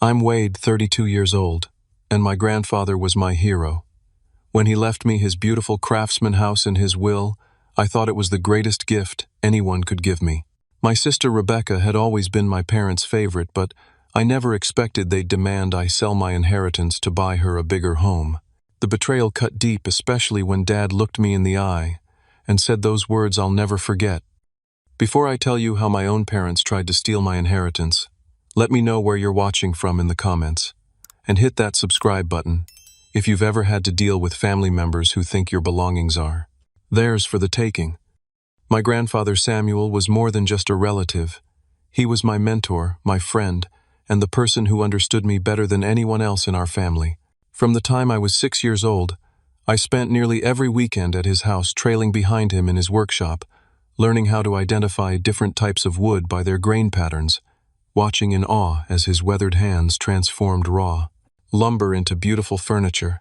I'm Wade, 32 years old, and my grandfather was my hero. When he left me his beautiful craftsman house in his will, I thought it was the greatest gift anyone could give me. My sister Rebecca had always been my parents' favorite, but I never expected they'd demand I sell my inheritance to buy her a bigger home. The betrayal cut deep, especially when Dad looked me in the eye and said those words I'll never forget. Before I tell you how my own parents tried to steal my inheritance, let me know where you're watching from in the comments, and hit that subscribe button if you've ever had to deal with family members who think your belongings are theirs for the taking. My grandfather Samuel was more than just a relative. He was my mentor, my friend, and the person who understood me better than anyone else in our family. From the time I was 6 years old, I spent nearly every weekend at his house trailing behind him in his workshop, learning how to identify different types of wood by their grain patterns, watching in awe as his weathered hands transformed raw lumber into beautiful furniture.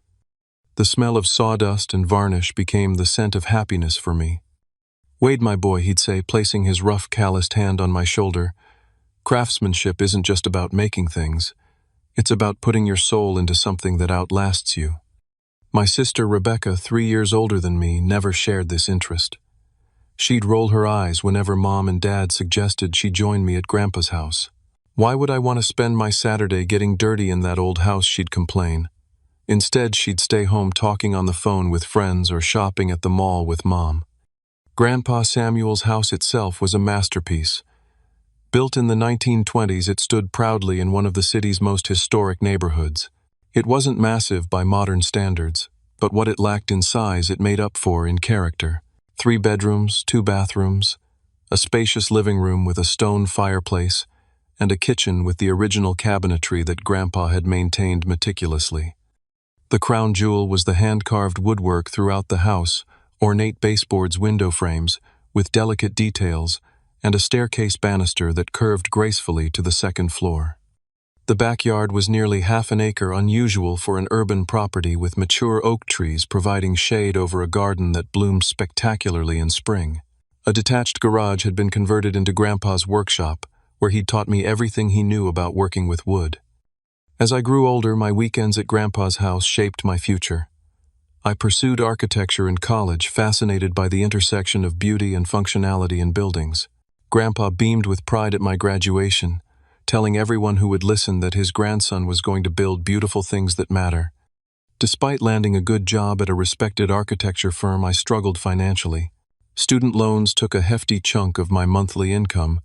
The smell of sawdust and varnish became the scent of happiness for me. "Wade, my boy," he'd say, placing his rough, calloused hand on my shoulder, "craftsmanship isn't just about making things. It's about putting your soul into something that outlasts you." My sister Rebecca, 3 years older than me, never shared this interest. She'd roll her eyes whenever Mom and Dad suggested she join me at Grandpa's house. "Why would I want to spend my Saturday getting dirty in that old house?" she'd complain. Instead, she'd stay home talking on the phone with friends or shopping at the mall with Mom. Grandpa Samuel's house itself was a masterpiece. Built in the 1920s, it stood proudly in one of the city's most historic neighborhoods. It wasn't massive by modern standards, but what it lacked in size it made up for in character. 3 bedrooms, 2 bathrooms, a spacious living room with a stone fireplace, and a kitchen with the original cabinetry that Grandpa had maintained meticulously. The crown jewel was the hand-carved woodwork throughout the house, ornate baseboards, window frames, with delicate details, and a staircase banister that curved gracefully to the second floor. The backyard was nearly half an acre, unusual for an urban property, with mature oak trees providing shade over a garden that bloomed spectacularly in spring. A detached garage had been converted into Grandpa's workshop, where he'd taught me everything he knew about working with wood. As I grew older, my weekends at Grandpa's house shaped my future. I pursued architecture in college, fascinated by the intersection of beauty and functionality in buildings. Grandpa beamed with pride at my graduation, telling everyone who would listen that his grandson was going to build beautiful things that matter. Despite landing a good job at a respected architecture firm, I struggled financially. Student loans took a hefty chunk of my monthly income,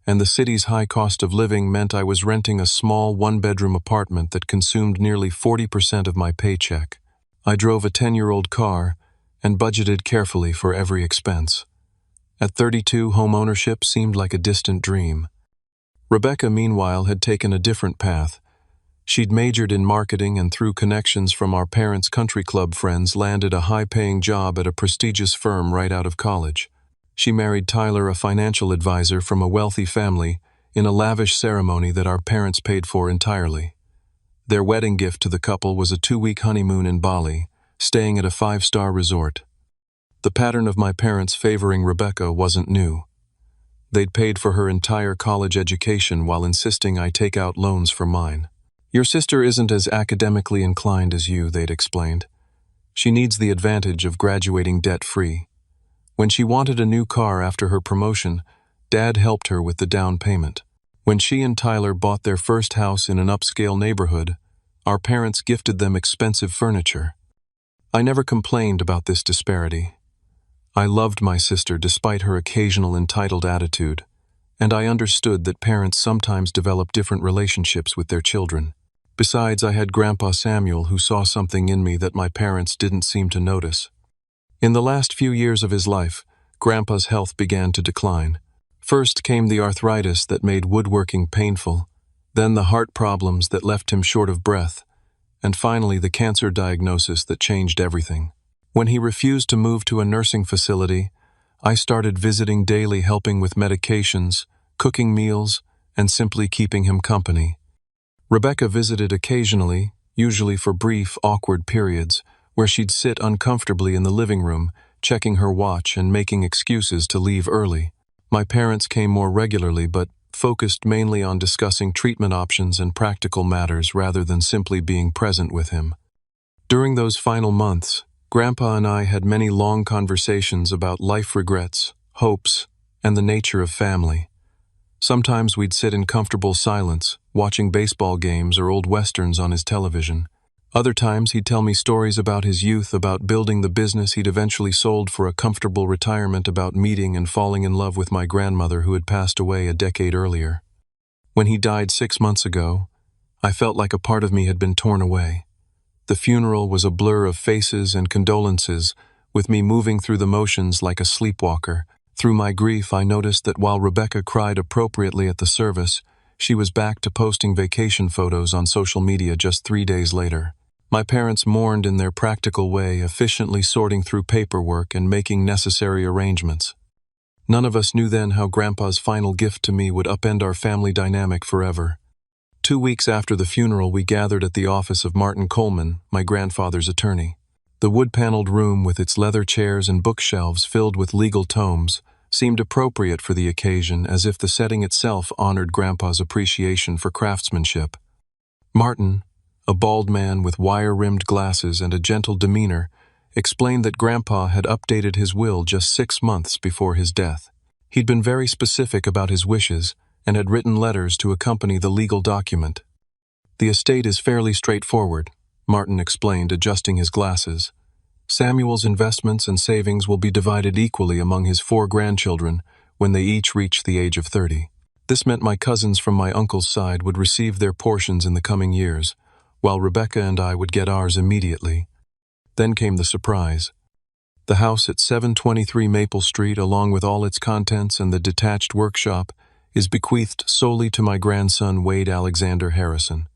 and the city's high cost of living meant I was renting a small 1-bedroom apartment that consumed nearly 40% of my paycheck. I drove a 10-year-old car and budgeted carefully for every expense. At 32, home ownership seemed like a distant dream. Rebecca, meanwhile, had taken a different path. She'd majored in marketing and, through connections from our parents' country club friends, landed a high-paying job at a prestigious firm right out of college. She married Tyler, a financial advisor from a wealthy family, in a lavish ceremony that our parents paid for entirely. Their wedding gift to the couple was a 2-week honeymoon in Bali, staying at a 5-star resort. The pattern of my parents favoring Rebecca wasn't new. They'd paid for her entire college education while insisting I take out loans for mine. "Your sister isn't as academically inclined as you," they'd explained. "She needs the advantage of graduating debt-free." When she wanted a new car after her promotion, Dad helped her with the down payment. When she and Tyler bought their first house in an upscale neighborhood, our parents gifted them expensive furniture. I never complained about this disparity. I loved my sister despite her occasional entitled attitude, and I understood that parents sometimes develop different relationships with their children. Besides, I had Grandpa Samuel, who saw something in me that my parents didn't seem to notice. In the last few years of his life, Grandpa's health began to decline. First came the arthritis that made woodworking painful, then the heart problems that left him short of breath, and finally the cancer diagnosis that changed everything. When he refused to move to a nursing facility, I started visiting daily, helping with medications, cooking meals, and simply keeping him company. Rebecca visited occasionally, usually for brief, awkward periods, where she'd sit uncomfortably in the living room, checking her watch and making excuses to leave early. My parents came more regularly, but focused mainly on discussing treatment options and practical matters rather than simply being present with him. During those final months, Grandpa and I had many long conversations about life regrets, hopes, and the nature of family. Sometimes we'd sit in comfortable silence, watching baseball games or old westerns on his television. Other times he'd tell me stories about his youth, about building the business he'd eventually sold for a comfortable retirement, about meeting and falling in love with my grandmother who had passed away a decade earlier. When he died 6 months ago, I felt like a part of me had been torn away. The funeral was a blur of faces and condolences, with me moving through the motions like a sleepwalker. Through my grief, I noticed that while Rebecca cried appropriately at the service, she was back to posting vacation photos on social media just 3 days later. My parents mourned in their practical way, efficiently sorting through paperwork and making necessary arrangements. None of us knew then how Grandpa's final gift to me would upend our family dynamic forever. 2 weeks after the funeral, we gathered at the office of Martin Coleman, my grandfather's attorney. The wood-paneled room with its leather chairs and bookshelves filled with legal tomes seemed appropriate for the occasion, as if the setting itself honored Grandpa's appreciation for craftsmanship. Martin, a bald man with wire-rimmed glasses and a gentle demeanor, explained that Grandpa had updated his will just 6 months before his death. He'd been very specific about his wishes and had written letters to accompany the legal document. "The estate is fairly straightforward," Martin explained, adjusting his glasses. "Samuel's investments and savings will be divided equally among his 4 grandchildren when they each reach the age of 30. This meant my cousins from my uncle's side would receive their portions in the coming years, while Rebecca and I would get ours immediately." Then came the surprise. The house at 723 Maple Street, along with all its contents and the detached workshop, is bequeathed solely to my grandson Wade Alexander Harrison.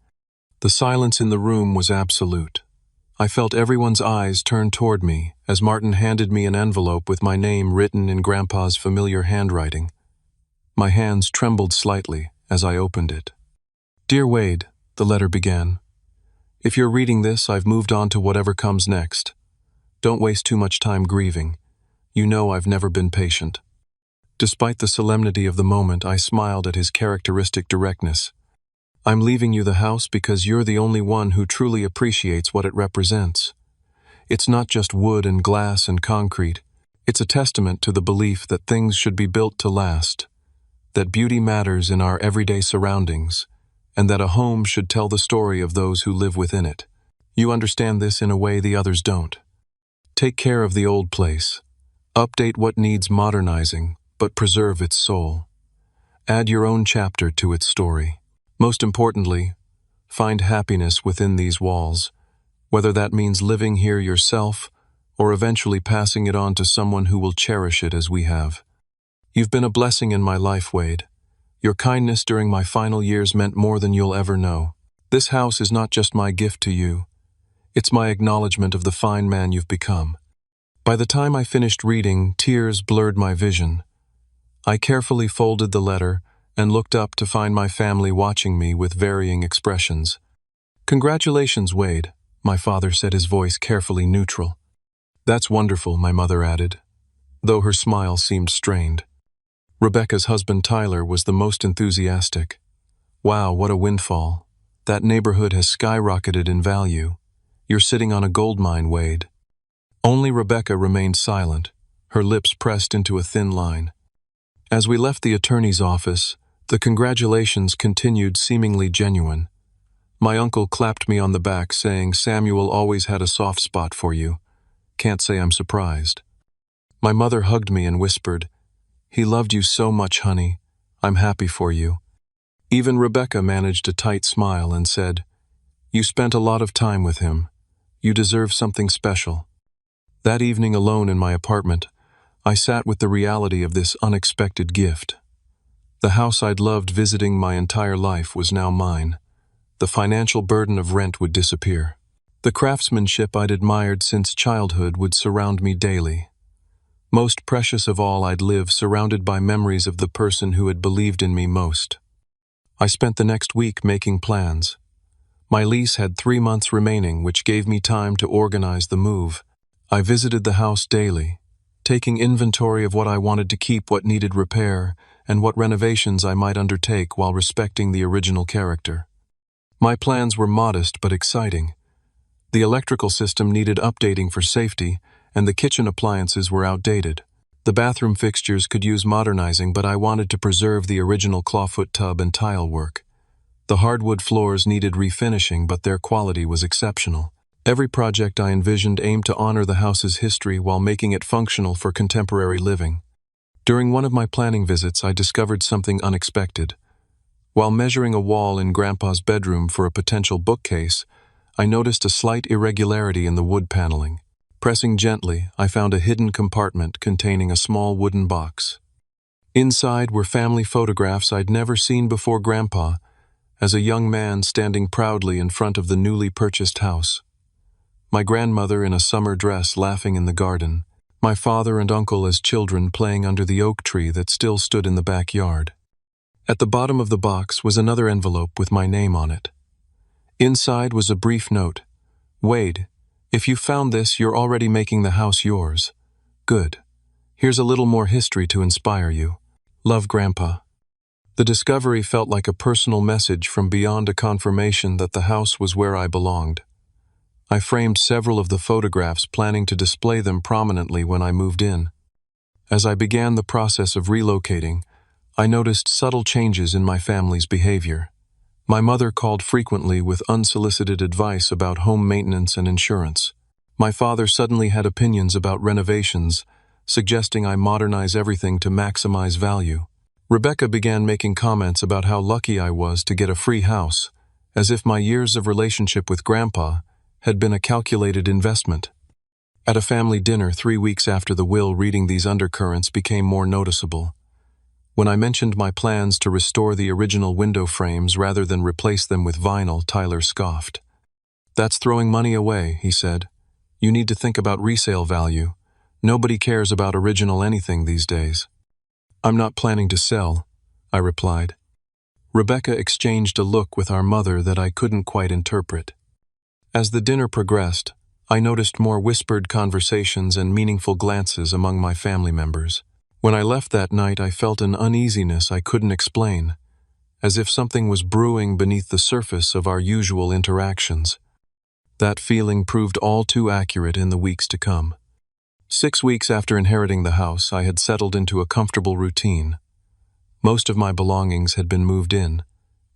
The silence in the room was absolute. I felt everyone's eyes turn toward me as Martin handed me an envelope with my name written in Grandpa's familiar handwriting. My hands trembled slightly as I opened it. "Dear Wade," the letter began. "If you're reading this, I've moved on to whatever comes next. Don't waste too much time grieving. You know I've never been patient." Despite the solemnity of the moment, I smiled at his characteristic directness. "I'm leaving you the house because you're the only one who truly appreciates what it represents. It's not just wood and glass and concrete. It's a testament to the belief that things should be built to last, that beauty matters in our everyday surroundings, and that a home should tell the story of those who live within it. You understand this in a way the others don't. Take care of the old place. Update what needs modernizing, but preserve its soul. Add your own chapter to its story. Most importantly, find happiness within these walls, whether that means living here yourself or eventually passing it on to someone who will cherish it as we have. You've been a blessing in my life, Wade. Your kindness during my final years meant more than you'll ever know. This house is not just my gift to you. It's my acknowledgement of the fine man you've become." By the time I finished reading, tears blurred my vision. I carefully folded the letter and looked up to find my family watching me with varying expressions. "Congratulations, Wade," my father said, his voice carefully neutral. "That's wonderful," my mother added, though her smile seemed strained. Rebecca's husband Tyler was the most enthusiastic. "Wow, what a windfall. That neighborhood has skyrocketed in value. You're sitting on a gold mine, Wade." Only Rebecca remained silent, her lips pressed into a thin line. As we left the attorney's office, the congratulations continued, seemingly genuine. My uncle clapped me on the back, saying, "Samuel always had a soft spot for you. Can't say I'm surprised." My mother hugged me and whispered, "He loved you so much, honey. I'm happy for you." Even Rebecca managed a tight smile and said, "You spent a lot of time with him. You deserve something special." That evening, alone in my apartment, I sat with the reality of this unexpected gift. The house I'd loved visiting my entire life was now mine. The financial burden of rent would disappear. The craftsmanship I'd admired since childhood would surround me daily. Most precious of all, I'd live surrounded by memories of the person who had believed in me most. I spent the next week making plans. My lease had 3 months remaining, which gave me time to organize the move. I visited the house daily, taking inventory of what I wanted to keep, what needed repair, and what renovations I might undertake while respecting the original character. My plans were modest but exciting. The electrical system needed updating for safety, and the kitchen appliances were outdated. The bathroom fixtures could use modernizing, but I wanted to preserve the original clawfoot tub and tile work. The hardwood floors needed refinishing, but their quality was exceptional. Every project I envisioned aimed to honor the house's history while making it functional for contemporary living. During one of my planning visits, I discovered something unexpected. While measuring a wall in Grandpa's bedroom for a potential bookcase, I noticed a slight irregularity in the wood paneling. Pressing gently, I found a hidden compartment containing a small wooden box. Inside were family photographs I'd never seen before Grandpa, as a young man standing proudly in front of the newly purchased house. My grandmother in a summer dress laughing in the garden, my father and uncle as children playing under the oak tree that still stood in the backyard. At the bottom of the box was another envelope with my name on it. Inside was a brief note. "Wade, if you found this, you're already making the house yours. Good. Here's a little more history to inspire you. Love, Grandpa." The discovery felt like a personal message from beyond, a confirmation that the house was where I belonged. I framed several of the photographs, planning to display them prominently when I moved in. As I began the process of relocating, I noticed subtle changes in my family's behavior. My mother called frequently with unsolicited advice about home maintenance and insurance. My father suddenly had opinions about renovations, suggesting I modernize everything to maximize value. Rebecca began making comments about how lucky I was to get a free house, as if my years of relationship with Grandpa had been a calculated investment. At a family dinner 3 weeks after the will, reading these undercurrents became more noticeable. When I mentioned my plans to restore the original window frames rather than replace them with vinyl, Tyler scoffed. "That's throwing money away," he said. "You need to think about resale value. Nobody cares about original anything these days." "I'm not planning to sell," I replied. Rebecca exchanged a look with our mother that I couldn't quite interpret. As the dinner progressed, I noticed more whispered conversations and meaningful glances among my family members. When I left that night, I felt an uneasiness I couldn't explain, as if something was brewing beneath the surface of our usual interactions. That feeling proved all too accurate in the weeks to come. 6 weeks after inheriting the house, I had settled into a comfortable routine. Most of my belongings had been moved in,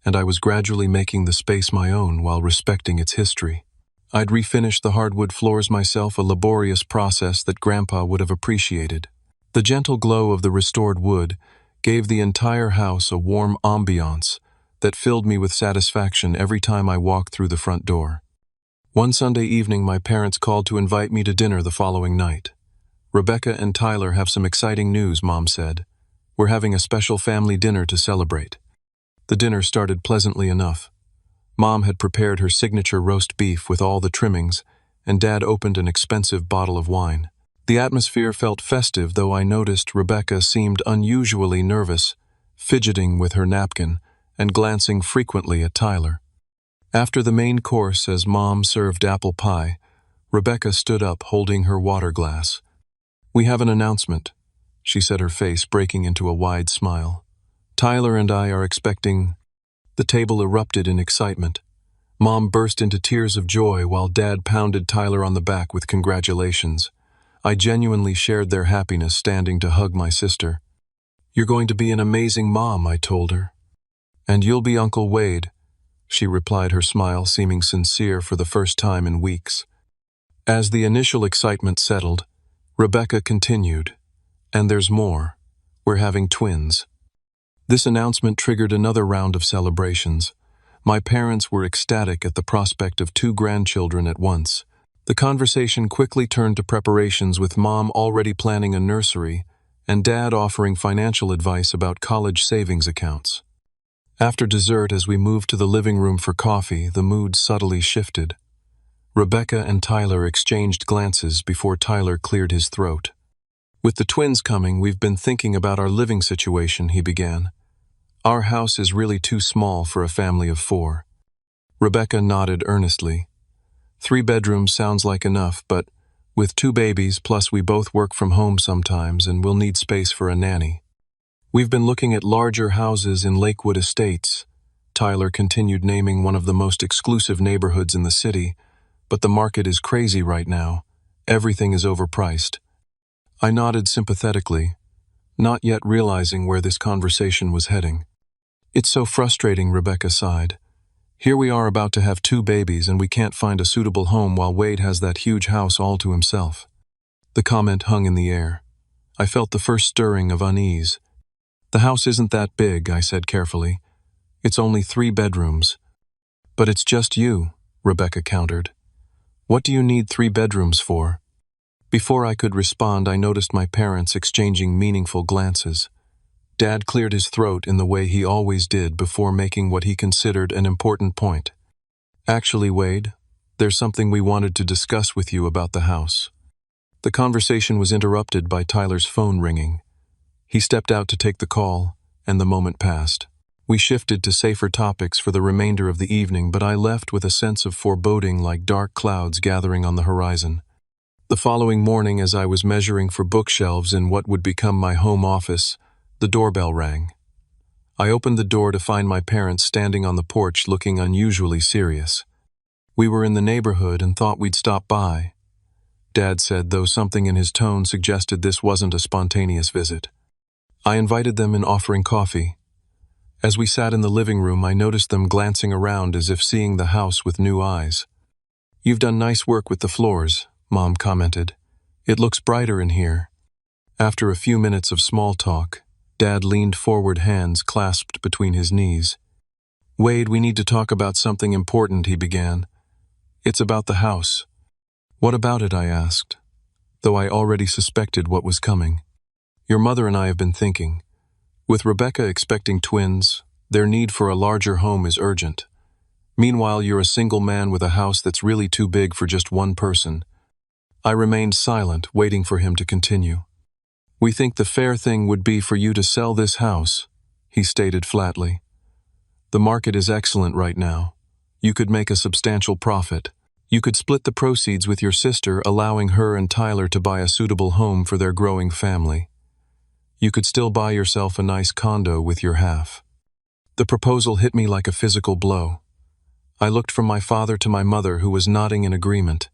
and I was gradually making the space my own while respecting its history. I'd refinished the hardwood floors myself, a laborious process that Grandpa would have appreciated. The gentle glow of the restored wood gave the entire house a warm ambiance that filled me with satisfaction every time I walked through the front door. One Sunday evening, my parents called to invite me to dinner the following night. "Rebecca and Tyler have some exciting news," Mom said. "We're having a special family dinner to celebrate." The dinner started pleasantly enough. Mom had prepared her signature roast beef with all the trimmings, and Dad opened an expensive bottle of wine. The atmosphere felt festive, though I noticed Rebecca seemed unusually nervous, fidgeting with her napkin and glancing frequently at Tyler. After the main course, as Mom served apple pie, Rebecca stood up holding her water glass. "We have an announcement," she said, her face breaking into a wide smile. "Tyler and I are expecting—" The table erupted in excitement. Mom burst into tears of joy while Dad pounded Tyler on the back with congratulations. I genuinely shared their happiness, standing to hug my sister. "You're going to be an amazing mom," I told her. "And you'll be Uncle Wade," she replied, her smile seeming sincere for the first time in weeks. As the initial excitement settled, Rebecca continued, "And there's more. We're having twins." This announcement triggered another round of celebrations. My parents were ecstatic at the prospect of 2 grandchildren at once. The conversation quickly turned to preparations, with Mom already planning a nursery and Dad offering financial advice about college savings accounts. After dessert, as we moved to the living room for coffee, the mood subtly shifted. Rebecca and Tyler exchanged glances before Tyler cleared his throat. "With the twins coming, we've been thinking about our living situation," he began. "Our house is really too small for a family of 4. Rebecca nodded earnestly. 3 bedrooms sounds like enough, but with 2 babies, plus we both work from home sometimes, and we'll need space for a nanny." We've been looking at larger houses in Lakewood Estates. Tyler continued naming one of the most exclusive neighborhoods in the city, but the market is crazy right now. Everything is overpriced. I nodded sympathetically, not yet realizing where this conversation was heading. It's so frustrating, Rebecca sighed. Here we are about to have 2 babies and we can't find a suitable home while Wade has that huge house all to himself. The comment hung in the air. I felt the first stirring of unease. The house isn't that big, I said carefully. It's only 3 bedrooms. But it's just you, Rebecca countered. What do you need 3 bedrooms for? Before I could respond, I noticed my parents exchanging meaningful glances. Dad cleared his throat in the way he always did before making what he considered an important point. Actually, Wade, there's something we wanted to discuss with you about the house. The conversation was interrupted by Tyler's phone ringing. He stepped out to take the call, and the moment passed. We shifted to safer topics for the remainder of the evening, but I left with a sense of foreboding like dark clouds gathering on the horizon. The following morning, as I was measuring for bookshelves in what would become my home office, the doorbell rang. I opened the door to find my parents standing on the porch looking unusually serious. We were in the neighborhood and thought we'd stop by, Dad said, though something in his tone suggested this wasn't a spontaneous visit. I invited them in, offering coffee. As we sat in the living room, I noticed them glancing around as if seeing the house with new eyes. You've done nice work with the floors, Mom commented. It looks brighter in here. After a few minutes of small talk, Dad leaned forward, hands clasped between his knees. Wade, we need to talk about something important, he began. It's about the house. What about it, I asked, though I already suspected what was coming. Your mother and I have been thinking. With Rebecca expecting twins, their need for a larger home is urgent. Meanwhile, you're a single man with a house that's really too big for just one person. I remained silent, waiting for him to continue. We think the fair thing would be for you to sell this house, he stated flatly. The market is excellent right now. You could make a substantial profit. You could split the proceeds with your sister, allowing her and Tyler to buy a suitable home for their growing family. You could still buy yourself a nice condo with your half. The proposal hit me like a physical blow. I looked from my father to my mother, who was nodding in agreement.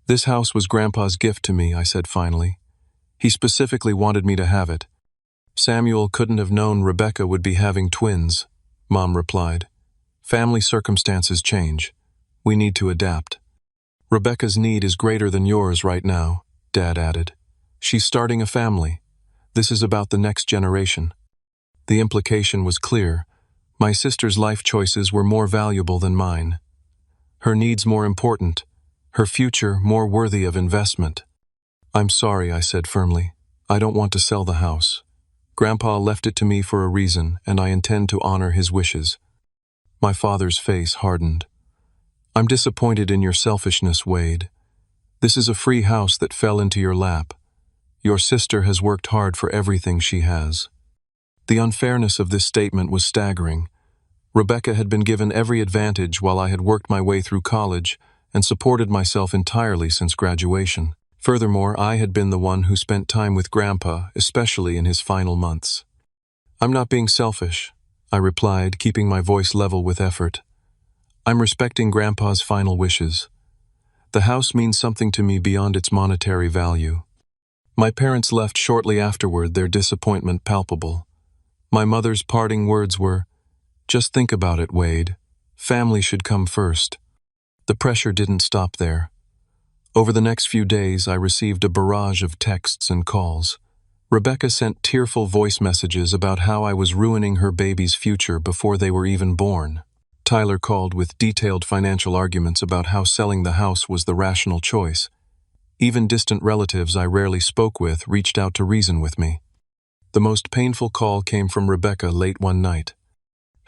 This house was Grandpa's gift to me, I said finally. He specifically wanted me to have it. Samuel couldn't have known Rebecca would be having twins, Mom replied. Family circumstances change. We need to adapt. Rebecca's need is greater than yours right now, Dad added. She's starting a family. This is about the next generation. The implication was clear. My sister's life choices were more valuable than mine. Her needs more important. Her future more worthy of investment. I'm sorry, I said firmly. I don't want to sell the house. Grandpa left it to me for a reason, and I intend to honor his wishes. My father's face hardened. I'm disappointed in your selfishness, Wade. This is a free house that fell into your lap. Your sister has worked hard for everything she has. The unfairness of this statement was staggering. Rebecca had been given every advantage while I had worked my way through college and supported myself entirely since graduation. Furthermore, I had been the one who spent time with Grandpa, especially in his final months. I'm not being selfish, I replied, keeping my voice level with effort. I'm respecting Grandpa's final wishes. The house means something to me beyond its monetary value. My parents left shortly afterward, their disappointment palpable. My mother's parting words were, "Just think about it, Wade. Family should come first." The pressure didn't stop there. Over the next few days, I received a barrage of texts and calls. Rebecca sent tearful voice messages about how I was ruining her baby's future before they were even born. Tyler called with detailed financial arguments about how selling the house was the rational choice. Even distant relatives I rarely spoke with reached out to reason with me. The most painful call came from Rebecca late one night.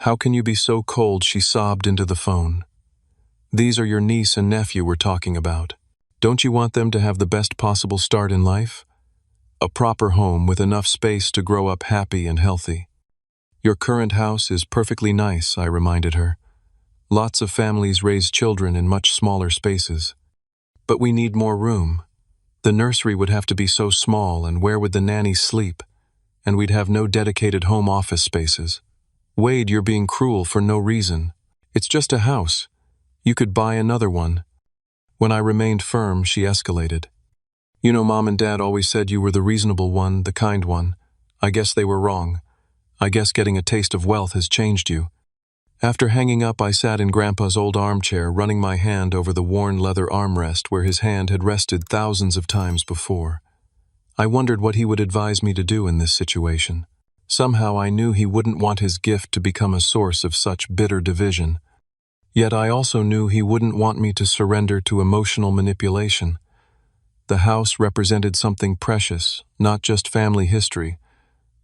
"How can you be so cold?" she sobbed into the phone. "These are your niece and nephew we're talking about. Don't you want them to have the best possible start in life? A proper home with enough space to grow up happy and healthy. Your current house is perfectly nice," I reminded her. "Lots of families raise children in much smaller spaces. But we need more room. The nursery would have to be so small, and where would the nannies sleep? and we'd have no dedicated home office spaces. Wade, you're being cruel for no reason. It's just a house. You could buy another one. When I remained firm, she escalated. You know, Mom and Dad always said you were the reasonable one, the kind one. I guess they were wrong. I guess getting a taste of wealth has changed you. After hanging up, I sat in Grandpa's old armchair, running my hand over the worn leather armrest where his hand had rested thousands of times before. I wondered what he would advise me to do in this situation. Somehow I knew he wouldn't want his gift to become a source of such bitter division. Yet I also knew he wouldn't want me to surrender to emotional manipulation. The house represented something precious, not just family history,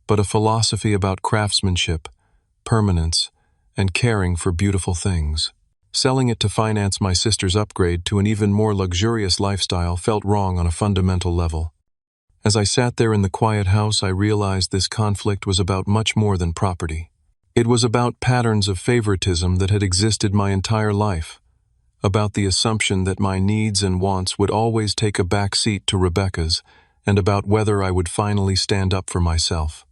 but a philosophy about craftsmanship, permanence, and caring for beautiful things. Selling it to finance my sister's upgrade to an even more luxurious lifestyle felt wrong on a fundamental level. As I sat there in the quiet house, I realized this conflict was about much more than property. It was about patterns of favoritism that had existed my entire life, about the assumption that my needs and wants would always take a back seat to Rebecca's, and about whether I would finally stand up for myself.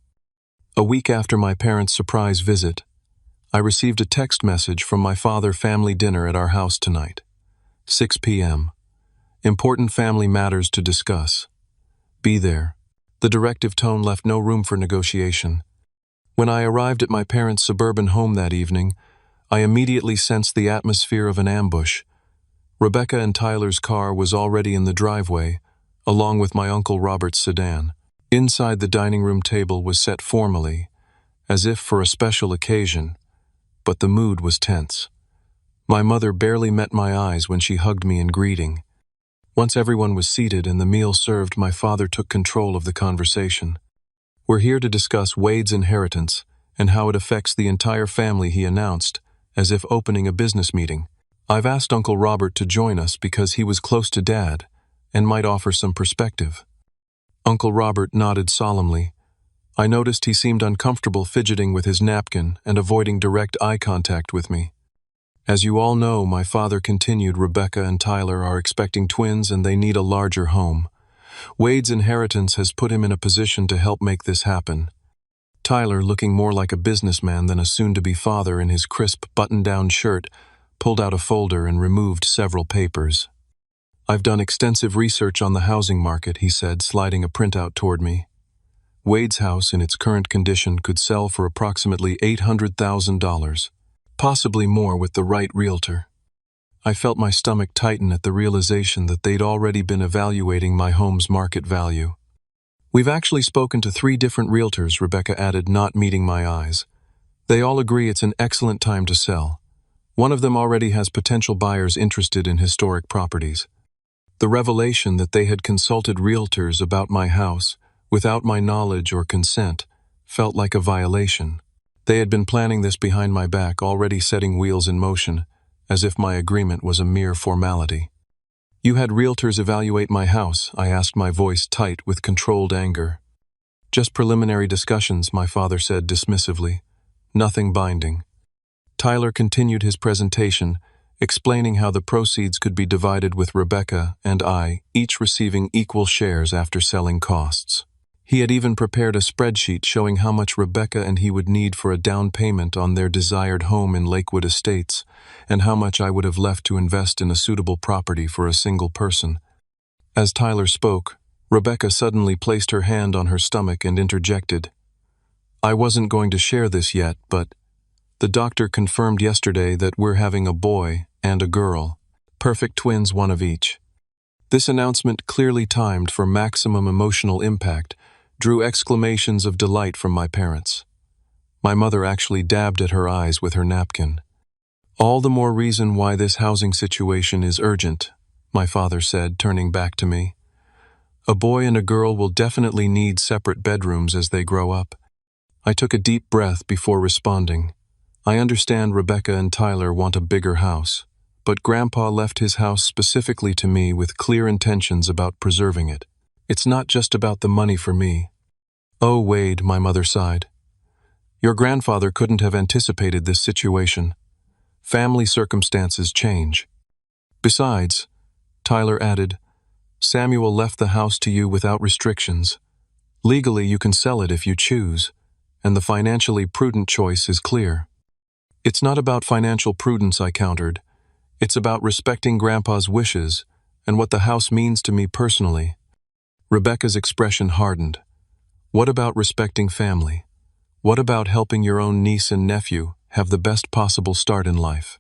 A week after my parents' surprise visit, I received a text message from my father: family dinner at our house tonight. 6 p.m. Important family matters to discuss. Be there. The directive tone left no room for negotiation. When I arrived at my parents' suburban home that evening, I immediately sensed the atmosphere of an ambush. Rebecca and Tyler's car was already in the driveway, along with my Uncle Robert's sedan. Inside, the dining room table was set formally, as if for a special occasion, but the mood was tense. My mother barely met my eyes when she hugged me in greeting. Once everyone was seated and the meal served, my father took control of the conversation. We're here to discuss Wade's inheritance and how it affects the entire family, he announced, as if opening a business meeting. I've asked Uncle Robert to join us because he was close to Dad and might offer some perspective. Uncle Robert nodded solemnly. I noticed he seemed uncomfortable fidgeting with his napkin and avoiding direct eye contact with me. As you all know, my father continued, Rebecca and Tyler are expecting twins and they need a larger home. Wade's inheritance has put him in a position to help make this happen. Tyler, looking more like a businessman than a soon-to-be father in his crisp button-down shirt, pulled out a folder and removed several papers. I've done extensive research on the housing market, he said, sliding a printout toward me. Wade's house, in its current condition, could sell for approximately $800,000. Possibly more with the right realtor. I felt my stomach tighten at the realization that they'd already been evaluating my home's market value. We've actually spoken to 3 different realtors, Rebecca added, not meeting my eyes. They all agree it's an excellent time to sell. One of them already has potential buyers interested in historic properties. The revelation that they had consulted realtors about my house without my knowledge or consent felt like a violation. They had been planning this behind my back, already setting wheels in motion, as if my agreement was a mere formality. You had realtors evaluate my house, I asked, my voice tight with controlled anger. Just preliminary discussions, my father said dismissively. Nothing binding. Tyler continued his presentation, explaining how the proceeds could be divided with Rebecca and I, each receiving equal shares after selling costs. He had even prepared a spreadsheet showing how much Rebecca and he would need for a down payment on their desired home in Lakewood Estates, and how much I would have left to invest in a suitable property for a single person. As Tyler spoke, Rebecca suddenly placed her hand on her stomach and interjected. I wasn't going to share this yet, but the doctor confirmed yesterday that we're having a boy and a girl. Perfect twins, one of each. This announcement, clearly timed for maximum emotional impact, drew exclamations of delight from my parents. My mother actually dabbed at her eyes with her napkin. All the more reason why this housing situation is urgent, my father said, turning back to me. A boy and a girl will definitely need separate bedrooms as they grow up. I took a deep breath before responding. I understand Rebecca and Tyler want a bigger house, but Grandpa left his house specifically to me with clear intentions about preserving it. It's not just about the money for me. Oh, Wade, my mother sighed. Your grandfather couldn't have anticipated this situation. Family circumstances change. Besides, Tyler added, Samuel left the house to you without restrictions. Legally, you can sell it if you choose, and the financially prudent choice is clear. It's not about financial prudence, I countered. It's about respecting Grandpa's wishes and what the house means to me personally. Rebecca's expression hardened. What about respecting family? What about helping your own niece and nephew have the best possible start in life?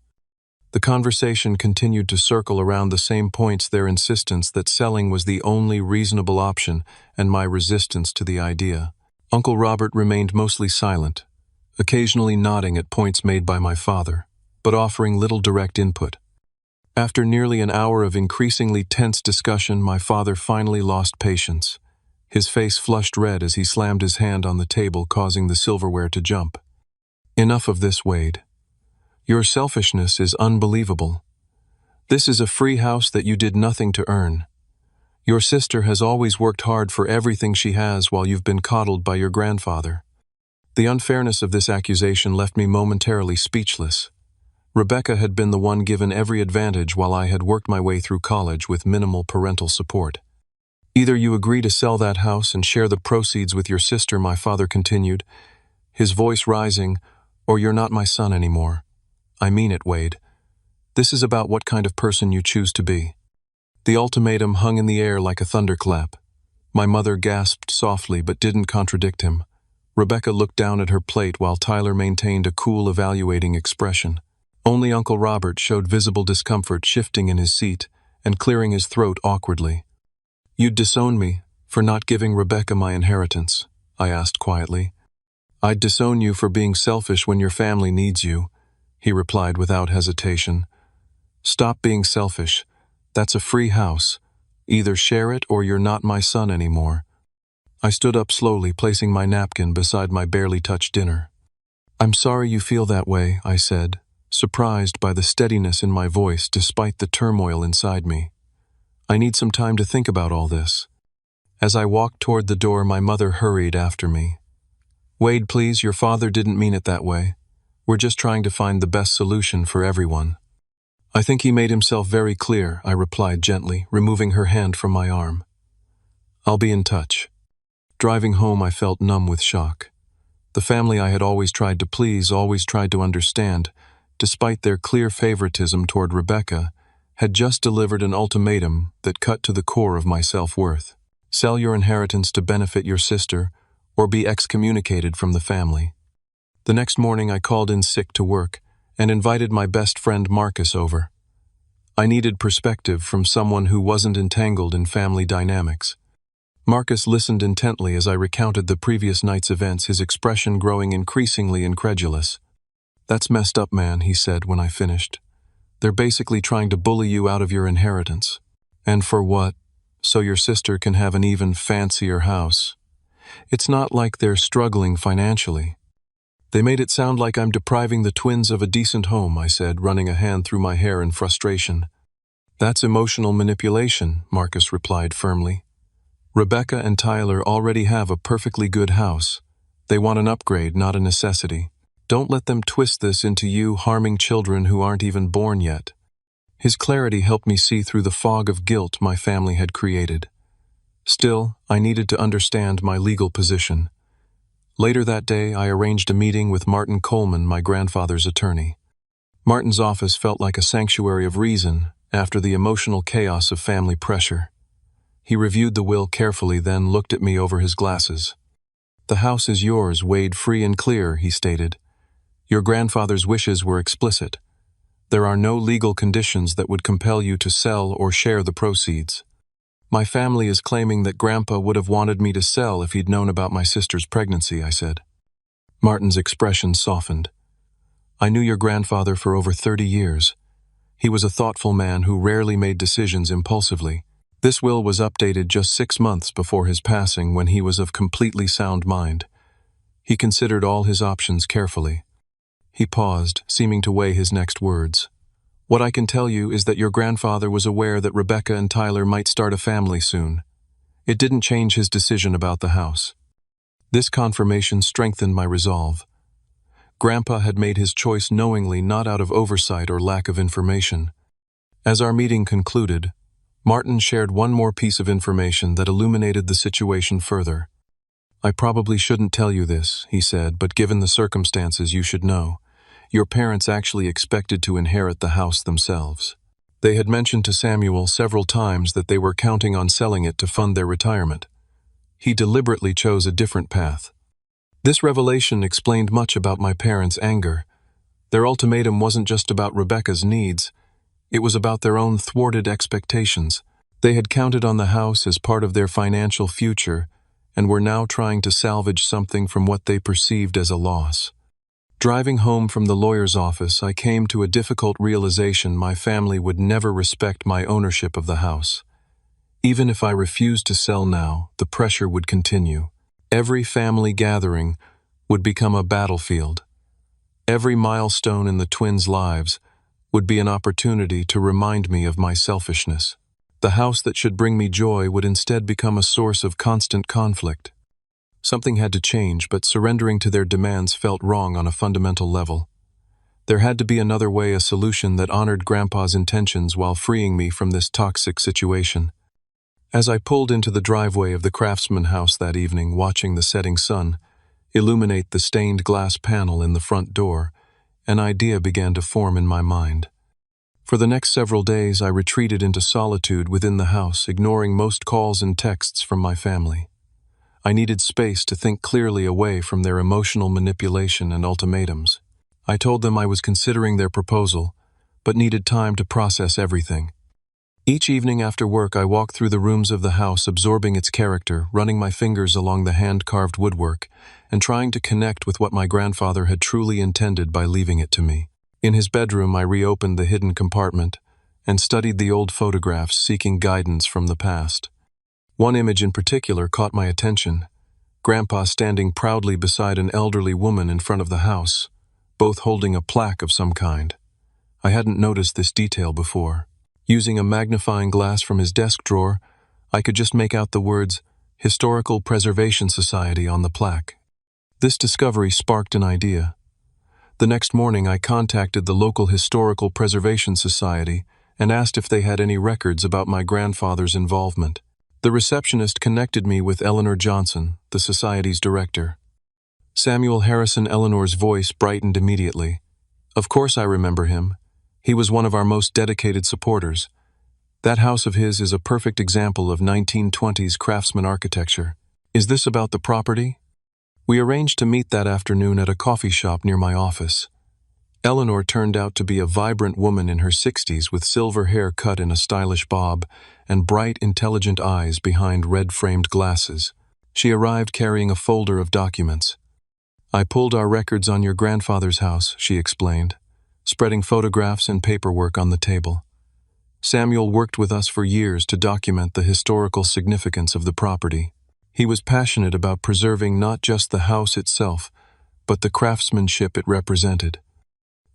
The conversation continued to circle around the same points: their insistence that selling was the only reasonable option and my resistance to the idea. Uncle Robert remained mostly silent, occasionally nodding at points made by my father, but offering little direct input. After nearly an hour of increasingly tense discussion, my father finally lost patience. His face flushed red as he slammed his hand on the table, causing the silverware to jump. Enough of this, Wade. Your selfishness is unbelievable. This is a free house that you did nothing to earn. Your sister has always worked hard for everything she has while you've been coddled by your grandfather. The unfairness of this accusation left me momentarily speechless. Rebecca had been the one given every advantage while I had worked my way through college with minimal parental support. Either you agree to sell that house and share the proceeds with your sister, my father continued, his voice rising, or you're not my son anymore. I mean it, Wade. This is about what kind of person you choose to be. The ultimatum hung in the air like a thunderclap. My mother gasped softly but didn't contradict him. Rebecca looked down at her plate while Tyler maintained a cool, evaluating expression. Only Uncle Robert showed visible discomfort, shifting in his seat and clearing his throat awkwardly. You'd disown me for not giving Rebecca my inheritance, I asked quietly. I'd disown you for being selfish when your family needs you, he replied without hesitation. Stop being selfish. That's a free house. Either share it or you're not my son anymore. I stood up slowly, placing my napkin beside my barely touched dinner. I'm sorry you feel that way, I said, surprised by the steadiness in my voice despite the turmoil inside me. I need some time to think about all this. As I walked toward the door, my mother hurried after me. Wade, please, your father didn't mean it that way. We're just trying to find the best solution for everyone. I think he made himself very clear, I replied gently, removing her hand from my arm. I'll be in touch. Driving home, I felt numb with shock. The family I had always tried to please, always tried to understand, despite their clear favoritism toward Rebecca, had just delivered an ultimatum that cut to the core of my self-worth. Sell your inheritance to benefit your sister, or be excommunicated from the family. The next morning I called in sick to work and invited my best friend Marcus over. I needed perspective from someone who wasn't entangled in family dynamics. Marcus listened intently as I recounted the previous night's events, his expression growing increasingly incredulous. That's messed up, man, he said when I finished. They're basically trying to bully you out of your inheritance. And for what? So your sister can have an even fancier house. It's not like they're struggling financially. They made it sound like I'm depriving the twins of a decent home, I said, running a hand through my hair in frustration. That's emotional manipulation, Marcus replied firmly. Rebecca and Tyler already have a perfectly good house. They want an upgrade, not a necessity. Don't let them twist this into you harming children who aren't even born yet. His clarity helped me see through the fog of guilt my family had created. Still, I needed to understand my legal position. Later that day, I arranged a meeting with Martin Coleman, my grandfather's attorney. Martin's office felt like a sanctuary of reason after the emotional chaos of family pressure. He reviewed the will carefully, then looked at me over his glasses. The house is yours, Wade, free and clear, he stated. Your grandfather's wishes were explicit. There are no legal conditions that would compel you to sell or share the proceeds. My family is claiming that Grandpa would have wanted me to sell if he'd known about my sister's pregnancy, I said. Martin's expression softened. I knew your grandfather for over 30 years. He was a thoughtful man who rarely made decisions impulsively. This will was updated just 6 months before his passing, when he was of completely sound mind. He considered all his options carefully. He paused, seeming to weigh his next words. What I can tell you is that your grandfather was aware that Rebecca and Tyler might start a family soon. It didn't change his decision about the house. This confirmation strengthened my resolve. Grandpa had made his choice knowingly, not out of oversight or lack of information. As our meeting concluded, Martin shared one more piece of information that illuminated the situation further. "I probably shouldn't tell you this," he said, "but given the circumstances, you should know. Your parents actually expected to inherit the house themselves. They had mentioned to Samuel several times that they were counting on selling it to fund their retirement. He deliberately chose a different path." This revelation explained much about my parents' anger. Their ultimatum wasn't just about Rebecca's needs, it was about their own thwarted expectations. They had counted on the house as part of their financial future and were now trying to salvage something from what they perceived as a loss. Driving home from the lawyer's office, I came to a difficult realization: my family would never respect my ownership of the house. Even if I refused to sell now, the pressure would continue. Every family gathering would become a battlefield. Every milestone in the twins' lives would be an opportunity to remind me of my selfishness. The house that should bring me joy would instead become a source of constant conflict. Something had to change, but surrendering to their demands felt wrong on a fundamental level. There had to be another way, a solution that honored Grandpa's intentions while freeing me from this toxic situation. As I pulled into the driveway of the Craftsman house that evening, watching the setting sun illuminate the stained glass panel in the front door, an idea began to form in my mind. For the next several days, I retreated into solitude within the house, ignoring most calls and texts from my family. I needed space to think clearly away from their emotional manipulation and ultimatums. I told them I was considering their proposal, but needed time to process everything. Each evening after work, I walked through the rooms of the house, absorbing its character, running my fingers along the hand-carved woodwork, and trying to connect with what my grandfather had truly intended by leaving it to me. In his bedroom, I reopened the hidden compartment and studied the old photographs, seeking guidance from the past. One image in particular caught my attention: Grandpa standing proudly beside an elderly woman in front of the house, both holding a plaque of some kind. I hadn't noticed this detail before. Using a magnifying glass from his desk drawer, I could just make out the words "Historical Preservation Society" on the plaque. This discovery sparked an idea. The next morning, I contacted the local Historical Preservation Society and asked if they had any records about my grandfather's involvement. The receptionist connected me with Eleanor Johnson, the society's director. Samuel Harrison. Eleanor's voice brightened immediately. "Of course I remember him. He was one of our most dedicated supporters. That house of his is a perfect example of 1920s craftsman architecture. Is this about the property?" We arranged to meet that afternoon at a coffee shop near my office. Eleanor turned out to be a vibrant woman in her 60s with silver hair cut in a stylish bob and bright, intelligent eyes behind red-framed glasses. She arrived carrying a folder of documents. "I pulled our records on your grandfather's house," she explained, spreading photographs and paperwork on the table. "Samuel worked with us for years to document the historical significance of the property. He was passionate about preserving not just the house itself, but the craftsmanship it represented."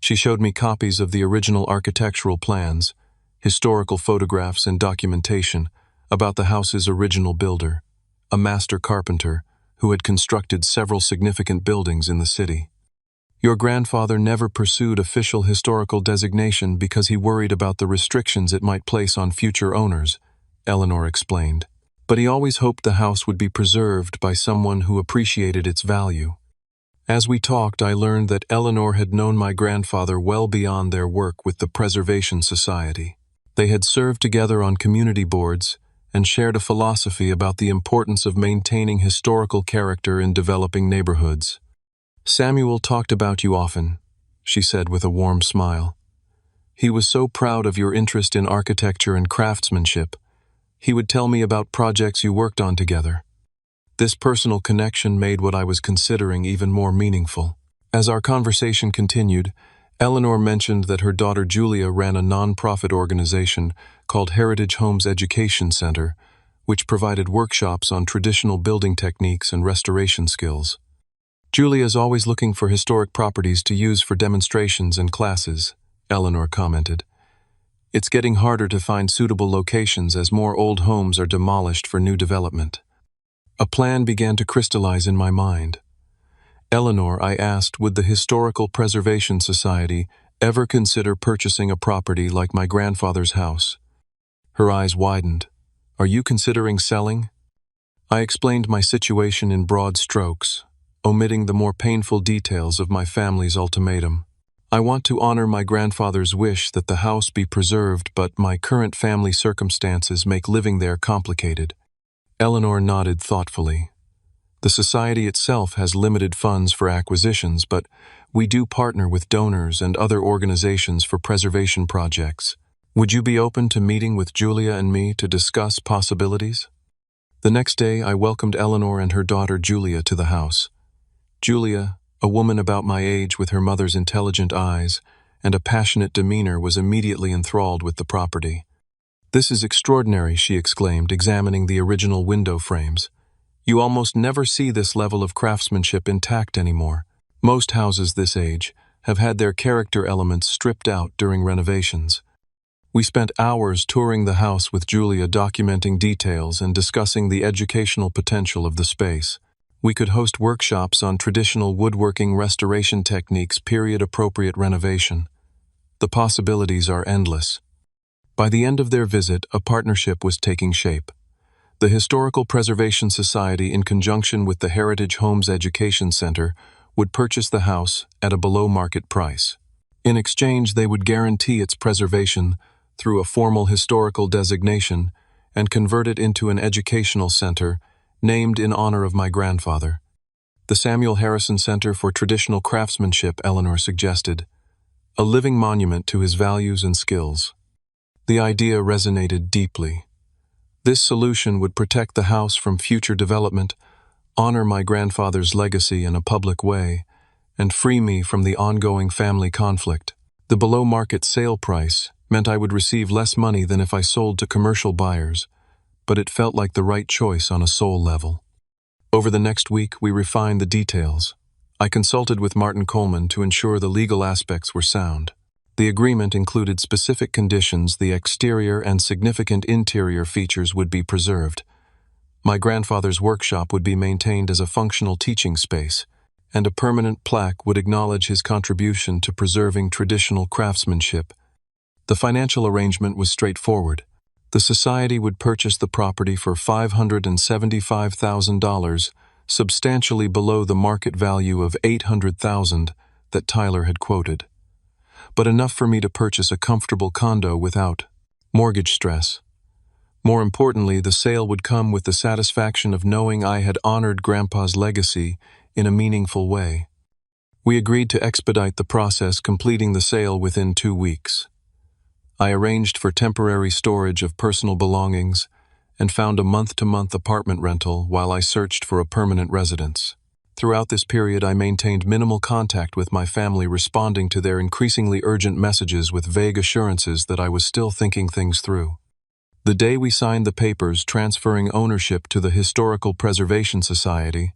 She showed me copies of the original architectural plans, historical photographs, and documentation about the house's original builder, a master carpenter who had constructed several significant buildings in the city. "Your grandfather never pursued official historical designation because he worried about the restrictions it might place on future owners," Eleanor explained. "But he always hoped the house would be preserved by someone who appreciated its value." As we talked, I learned that Eleanor had known my grandfather well beyond their work with the Preservation Society. They had served together on community boards and shared a philosophy about the importance of maintaining historical character in developing neighborhoods. "Samuel talked about you often," she said with a warm smile. "He was so proud of your interest in architecture and craftsmanship. He would tell me about projects you worked on together." This personal connection made what I was considering even more meaningful. As our conversation continued, Eleanor mentioned that her daughter Julia ran a non-profit organization called Heritage Homes Education Center, which provided workshops on traditional building techniques and restoration skills. "Julia is always looking for historic properties to use for demonstrations and classes," Eleanor commented. "It's getting harder to find suitable locations as more old homes are demolished for new development." A plan began to crystallize in my mind. "Eleanor," I asked, "would the Historical Preservation Society ever consider purchasing a property like my grandfather's house?" Her eyes widened. "Are you considering selling?" I explained my situation in broad strokes, omitting the more painful details of my family's ultimatum. I want to honor my grandfather's wish that the house be preserved, but my current family circumstances make living there complicated. Eleanor nodded thoughtfully. The society itself has limited funds for acquisitions, but we do partner with donors and other organizations for preservation projects. Would you be open to meeting with Julia and me to discuss possibilities? The next day, I welcomed Eleanor and her daughter Julia to the house. Julia, a woman about my age with her mother's intelligent eyes and a passionate demeanor, was immediately enthralled with the property. "This is extraordinary," she exclaimed, examining the original window frames. "You almost never see this level of craftsmanship intact anymore. Most houses this age have had their character elements stripped out during renovations." We spent hours touring the house with Julia, documenting details and discussing the educational potential of the space. We could host workshops on traditional woodworking restoration techniques, period-appropriate renovation. The possibilities are endless. By the end of their visit, a partnership was taking shape. The Historical Preservation Society, in conjunction with the Heritage Homes Education Center, would purchase the house at a below-market price. In exchange, they would guarantee its preservation through a formal historical designation and convert it into an educational center named in honor of my grandfather. The Samuel Harrison Center for Traditional Craftsmanship, Eleanor suggested, a living monument to his values and skills. The idea resonated deeply. This solution would protect the house from future development, honor my grandfather's legacy in a public way, and free me from the ongoing family conflict. The below-market sale price meant I would receive less money than if I sold to commercial buyers, but it felt like the right choice on a soul level. Over the next week, we refined the details. I consulted with Martin Coleman to ensure the legal aspects were sound. The agreement included specific conditions: the exterior and significant interior features would be preserved. My grandfather's workshop would be maintained as a functional teaching space, and a permanent plaque would acknowledge his contribution to preserving traditional craftsmanship. The financial arrangement was straightforward. The society would purchase the property for $575,000, substantially below the market value of $800,000 that Tyler had quoted, but enough for me to purchase a comfortable condo without mortgage stress. More importantly, the sale would come with the satisfaction of knowing I had honored Grandpa's legacy in a meaningful way. We agreed to expedite the process, completing the sale within 2 weeks. I arranged for temporary storage of personal belongings and found a month-to-month apartment rental while I searched for a permanent residence. Throughout this period, I maintained minimal contact with my family, responding to their increasingly urgent messages with vague assurances that I was still thinking things through. The day we signed the papers transferring ownership to the Historical Preservation Society,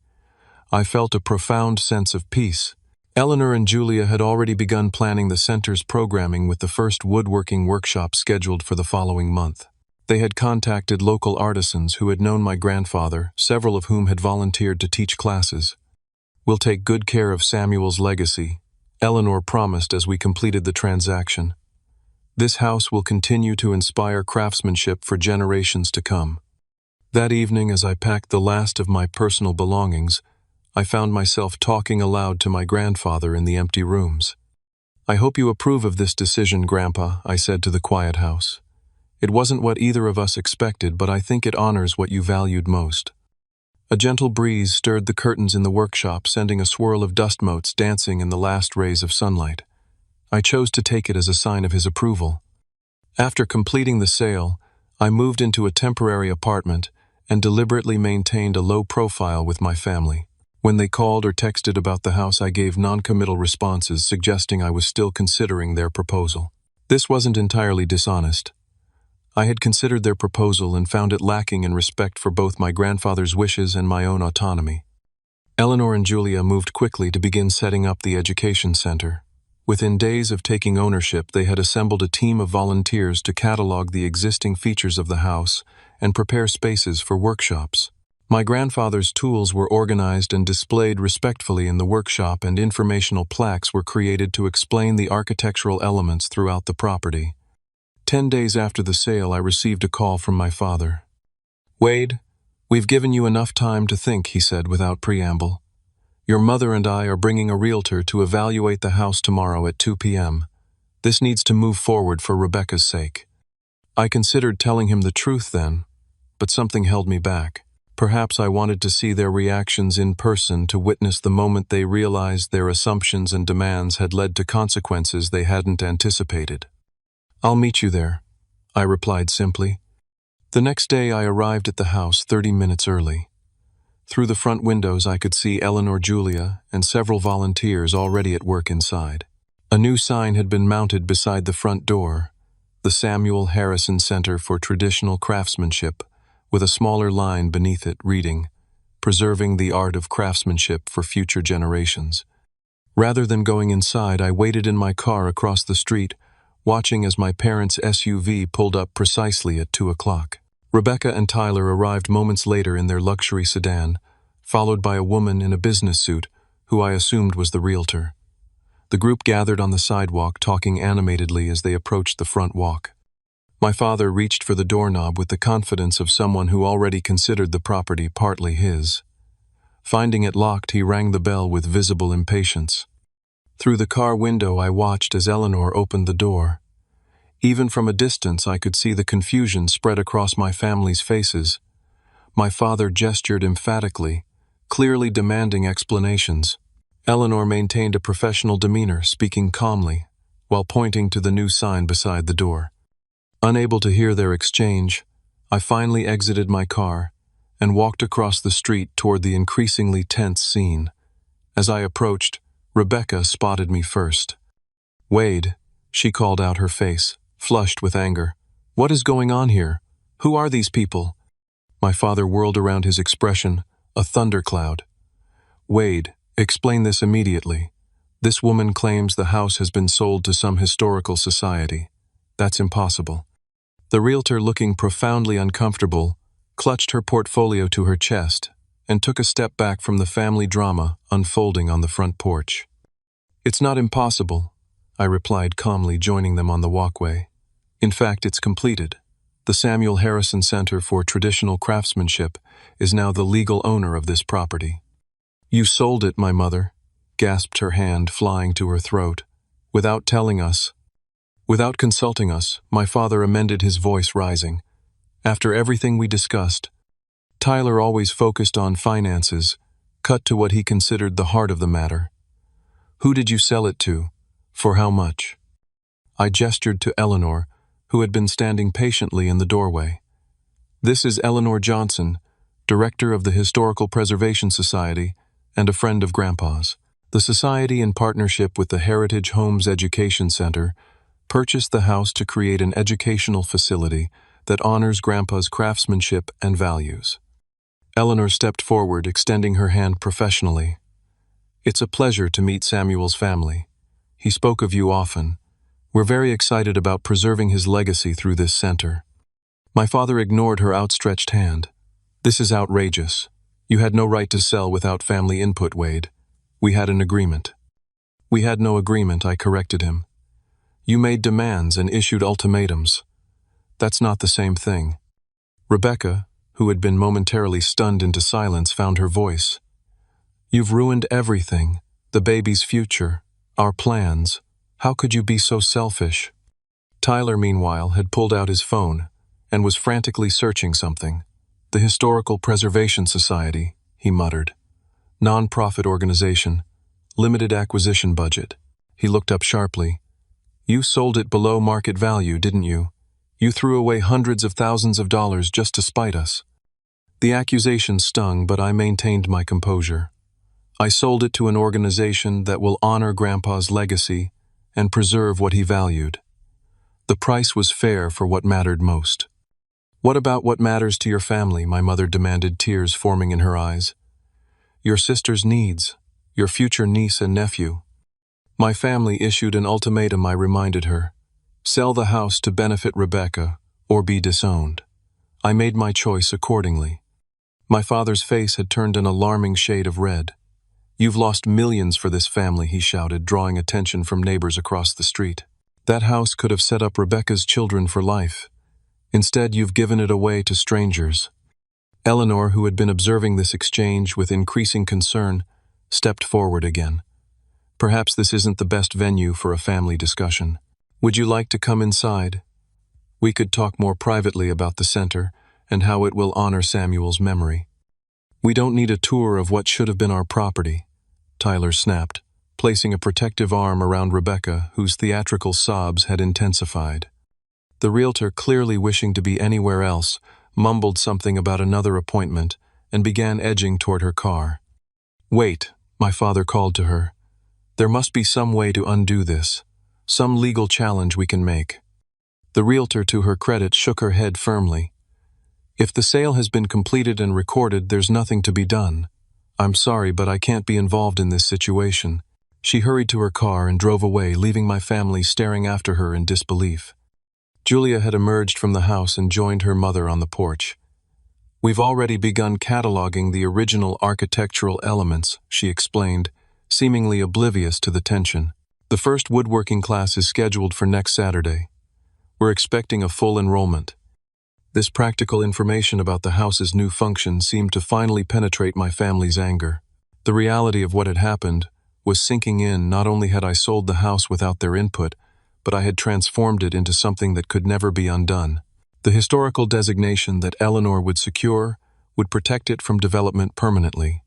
I felt a profound sense of peace. Eleanor and Julia had already begun planning the center's programming, with the first woodworking workshop scheduled for the following month. They had contacted local artisans who had known my grandfather, several of whom had volunteered to teach classes. "We'll take good care of Samuel's legacy," Eleanor promised as we completed the transaction. "This house will continue to inspire craftsmanship for generations to come." That evening, as I packed the last of my personal belongings, I found myself talking aloud to my grandfather in the empty rooms. "I hope you approve of this decision, Grandpa," I said to the quiet house. "It wasn't what either of us expected, but I think it honors what you valued most." A gentle breeze stirred the curtains in the workshop, sending a swirl of dust motes dancing in the last rays of sunlight. I chose to take it as a sign of his approval. After completing the sale, I moved into a temporary apartment and deliberately maintained a low profile with my family. When they called or texted about the house, I gave non-committal responses, suggesting I was still considering their proposal. This wasn't entirely dishonest. I had considered their proposal and found it lacking in respect for both my grandfather's wishes and my own autonomy. Eleanor and Julia moved quickly to begin setting up the education center. Within days of taking ownership, they had assembled a team of volunteers to catalog the existing features of the house and prepare spaces for workshops. My grandfather's tools were organized and displayed respectfully in the workshop, and informational plaques were created to explain the architectural elements throughout the property. 10 days after the sale, I received a call from my father. "Wade, "We've given you enough time to think," he said without preamble. "Your mother and I are bringing a realtor to evaluate the house tomorrow at 2 p.m. This needs to move forward for Rebecca's sake." I considered telling him the truth then, but something held me back. Perhaps I wanted to see their reactions in person, to witness the moment they realized their assumptions and demands had led to consequences they hadn't anticipated. "I'll meet you there," I replied simply. The next day I arrived at the house 30 minutes early. Through the front windows I could see Eleanor, Julia, and several volunteers already at work inside. A new sign had been mounted beside the front door, the Samuel Harrison Center for Traditional Craftsmanship, with a smaller line beneath it reading, "Preserving the Art of Craftsmanship for Future Generations." Rather than going inside, I waited in my car across the street, watching as my parents' SUV pulled up precisely at 2 o'clock. Rebecca and Tyler arrived moments later in their luxury sedan, followed by a woman in a business suit, who I assumed was the realtor. The group gathered on the sidewalk, talking animatedly as they approached the front walk. My father reached for the doorknob with the confidence of someone who already considered the property partly his. Finding it locked, he rang the bell with visible impatience. Through the car window I watched as Eleanor opened the door. Even from a distance I could see the confusion spread across my family's faces. My father gestured emphatically, clearly demanding explanations. Eleanor maintained a professional demeanor, speaking calmly, while pointing to the new sign beside the door. Unable to hear their exchange, I finally exited my car and walked across the street toward the increasingly tense scene. As I approached, Rebecca spotted me first. "Wade," she called out, her face flushed with anger. "What is going on here? Who are these people?" My father whirled around, his expression a thundercloud. "Wade, explain this immediately. This woman claims the house has been sold to some historical society. That's impossible." The realtor, looking profoundly uncomfortable, clutched her portfolio to her chest and took a step back from the family drama unfolding on the front porch. "It's not impossible," I replied calmly, joining them on the walkway. "In fact, it's completed. The Samuel Harrison Center for Traditional Craftsmanship is now the legal owner of this property." "You sold it," my mother gasped, her hand flying to her throat. "Without telling us." "Without consulting us," my father amended, his voice rising. "After everything we discussed." Tyler, always focused on finances, cut to what he considered the heart of the matter. "Who did you sell it to? For how much?" I gestured to Eleanor, who had been standing patiently in the doorway. "This is Eleanor Johnson, director of the Historical Preservation Society and a friend of Grandpa's. The society, in partnership with the Heritage Homes Education Center, purchased the house to create an educational facility that honors Grandpa's craftsmanship and values." Eleanor stepped forward, extending her hand professionally. "It's a pleasure to meet Samuel's family. He spoke of you often. We're very excited about preserving his legacy through this center." My father ignored her outstretched hand. "This is outrageous. You had no right to sell without family input, Wade. We had an agreement." "We had no agreement," I corrected him. "You made demands and issued ultimatums. That's not the same thing." Rebecca, who had been momentarily stunned into silence, found her voice. "You've ruined everything, the baby's future, our plans. How could you be so selfish?" Tyler, meanwhile, had pulled out his phone and was frantically searching something. "The Historical Preservation Society," he muttered. "Non-profit organization. Limited acquisition budget." He looked up sharply. "You sold it below market value, didn't you? You threw away hundreds of thousands of dollars just to spite us." The accusation stung, but I maintained my composure. "I sold it to an organization that will honor Grandpa's legacy and preserve what he valued. The price was fair for what mattered most." "What about what matters to your family?" my mother demanded, tears forming in her eyes. "Your sister's needs, your future niece and nephew." "My family issued an ultimatum," I reminded her. "Sell the house to benefit Rebecca, or be disowned." I made my choice accordingly. My father's face had turned an alarming shade of red. "You've lost millions for this family," he shouted, drawing attention from neighbors across the street. "That house could have set up Rebecca's children for life. Instead, you've given it away to strangers." Eleanor, who had been observing this exchange with increasing concern, stepped forward again. Perhaps this isn't the best venue for a family discussion. Would you like to come inside? We could talk more privately about the center and how it will honor Samuel's memory. We don't need a tour of what should have been our property, Tyler snapped, placing a protective arm around Rebecca, whose theatrical sobs had intensified. The realtor, clearly wishing to be anywhere else, mumbled something about another appointment and began edging toward her car. Wait, my father called to her. There must be some way to undo this, some legal challenge we can make. The realtor, to her credit, shook her head firmly. If the sale has been completed and recorded, there's nothing to be done. I'm sorry, but I can't be involved in this situation. She hurried to her car and drove away, leaving my family staring after her in disbelief. Julia had emerged from the house and joined her mother on the porch. We've already begun cataloging the original architectural elements, she explained, seemingly oblivious to the tension. The first woodworking class is scheduled for next Saturday. We're expecting a full enrollment. This practical information about the house's new function seemed to finally penetrate my family's anger. The reality of what had happened was sinking in. Not only had I sold the house without their input, but I had transformed it into something that could never be undone. The historical designation that Eleanor would secure would protect it from development permanently.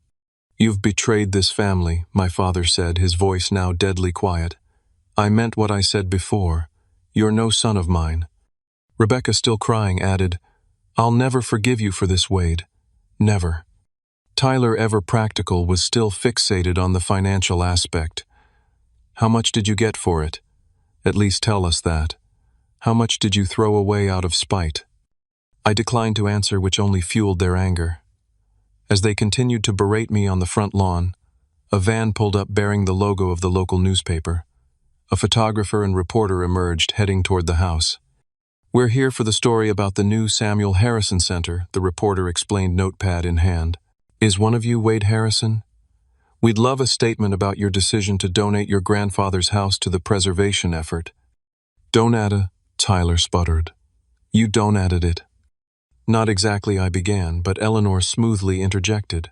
You've betrayed this family, my father said, his voice now deadly quiet. I meant what I said before. You're no son of mine. Rebecca, still crying, added, I'll never forgive you for this, Wade. Never. Tyler, ever practical, was still fixated on the financial aspect. How much did you get for it? At least tell us that. How much did you throw away out of spite? I declined to answer, which only fueled their anger. As they continued to berate me on the front lawn, a van pulled up bearing the logo of the local newspaper. A photographer and reporter emerged, heading toward the house. We're here for the story about the new Samuel Harrison Center, the reporter explained, notepad in hand. Is one of you Wade Harrison? We'd love a statement about your decision to donate your grandfather's house to the preservation effort. Donata, Tyler sputtered. You donated it. Not exactly, I began, but Eleanor smoothly interjected.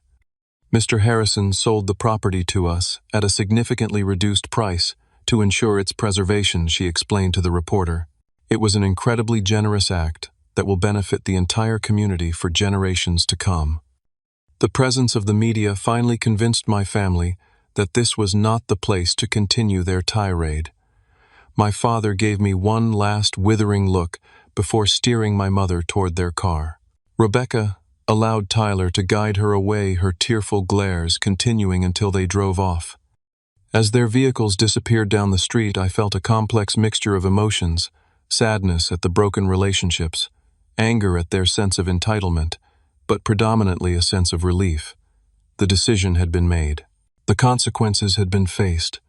Mr. Harrison sold the property to us at a significantly reduced price to ensure its preservation, she explained to the reporter. It was an incredibly generous act that will benefit the entire community for generations to come. The presence of the media finally convinced my family that this was not the place to continue their tirade. My father gave me one last withering look before steering my mother toward their car. Rebecca allowed Tyler to guide her away, her tearful glares continuing until they drove off. As their vehicles disappeared down the street, I felt a complex mixture of emotions: sadness at the broken relationships, anger at their sense of entitlement, but predominantly a sense of relief. The decision had been made. The consequences had been faced.